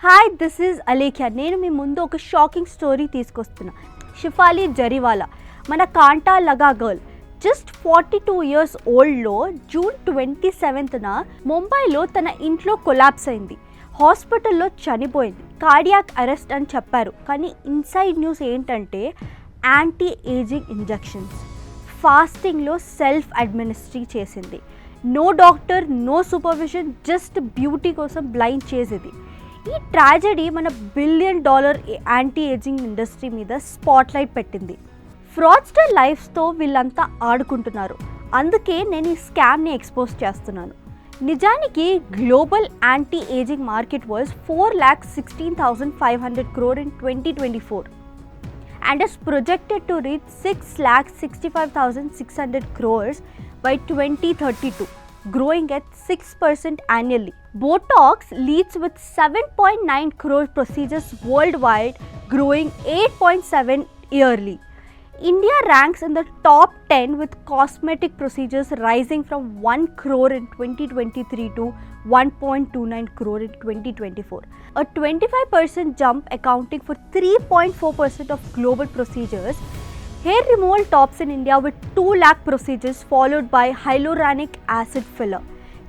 Hi, this is Alekhya. నేను మీ ముందు ఒక షాకింగ్ స్టోరీ తీసుకొస్తున్నా. షిఫాలి జరీవాలా, మన కాంటా లగా గర్ల్, జస్ట్ 42 ఇయర్స్ ఓల్డ్లో జూన్ 27న ముంబైలో తన ఇంట్లో కొలాప్స్ అయింది. హాస్పిటల్లో చనిపోయింది. కార్డియాక్ అరెస్ట్ అని చెప్పారు. కానీ ఇన్సైడ్ న్యూస్ ఏంటంటే యాంటీ ఏజింగ్ ఇంజెక్షన్స్. ఫాస్టింగ్లో సెల్ఫ్ అడ్మినిస్ట్రీ చేసింది. No doctor, no supervision, just beauty కోసం బ్లైండ్ చేసేది. ఈ ట్రాజెడీ మన $1 బిలియన్ యాంటీ ఏజింగ్ ఇండస్ట్రీ మీద స్పాట్లైట్ పెట్టింది. ఫ్రాడ్స్టర్ లైఫ్స్తో వీళ్ళంతా ఆడుకుంటున్నారు. అందుకే నేను ఈ స్కామ్ని ఎక్స్పోజ్ చేస్తున్నాను. నిజానికి global anti ageing market was 4,16,500 crore in 2024 and is projected to reach 6,65,600 crores by 2032, growing at 6% annually. Botox leads with 7.9 crore procedures worldwide, growing 8.7 yearly. India ranks in the top 10 with cosmetic procedures rising from 1 crore in 2023 to 1.29 crore in 2024. A 25% jump, accounting for 3.4% of global procedures. Hair removal tops in India with 2 lakh procedures, followed by hyaluronic acid filler,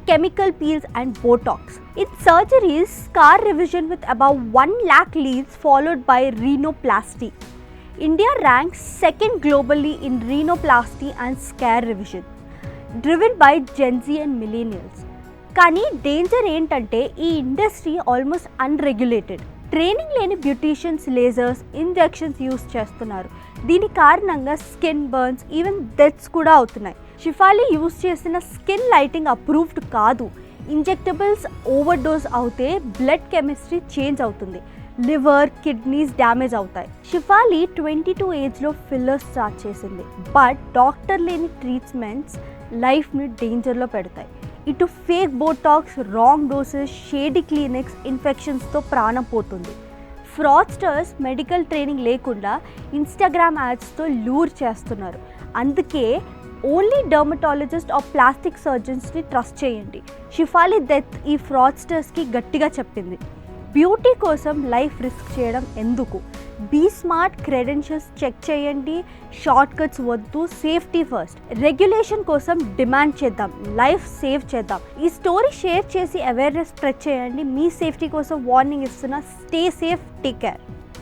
chemical peels and Botox. In surgeries, scar revision with about 1 lakh leads, followed by rhinoplasty. India ranks second globally in rhinoplasty and scare revision, driven by Gen Z and millennials. కానీ danger ఏంటంటే ఈ industry almost unregulated. Training లేని beauticians lasers, injections use చేస్తున్నారు. దీని కారణంగా skin burns, even deaths కూడా అవుతున్నాయి. Shifali use చేసిన స్కిన్ లైటింగ్ అప్రూవ్డ్ కాదు. ఇంజెక్టబుల్స్ ఓవర్ డోస్ అవుతే బ్లడ్ కెమిస్ట్రీ చేంజ్ అవుతుంది. లివర్, కిడ్నీస్ డ్యామేజ్ అవుతాయి. షిఫాలి 22 ఏజ్లో ఫిల్లర్స్ స్టార్ట్ చేసింది. బట్ డాక్టర్ లేని ట్రీట్మెంట్స్ లైఫ్ని డేంజర్లో పెడతాయి. ఇటు fake botox, wrong doses, shady clinics, ఇన్ఫెక్షన్స్తో ప్రాణం పోతుంది. ఫ్రాడ్స్టర్స్ మెడికల్ ట్రైనింగ్ లేకుండా ఇన్స్టాగ్రామ్ యాడ్స్తో లూర్ చేస్తున్నారు. అందుకే ఓన్లీ డర్మటాలజిస్ట్ ఆర్ ప్లాస్టిక్ సర్జన్స్ని ట్రస్ట్ చేయండి. షిఫాలి డెత్ ఈ ఫ్రాడ్స్టర్స్కి గట్టిగా చెప్పింది. బ్యూటీ కోసం లైఫ్ రిస్క్ చేయడం ఎందుకు? బీ స్మార్ట్, క్రెడెన్షియల్స్ చెక్ చేయండి, షార్ట్ కట్స్ వద్దు, సేఫ్టీ ఫస్ట్. రెగ్యులేషన్ కోసం డిమాండ్ చేద్దాం, లైఫ్ సేవ్ చేద్దాం. ఈ స్టోరీ షేర్ చేసి అవేర్నెస్ స్ప్రెడ్ చేయండి. మీ సేఫ్టీ కోసం వార్నింగ్ ఇస్తున్నా. Stay safe, take care.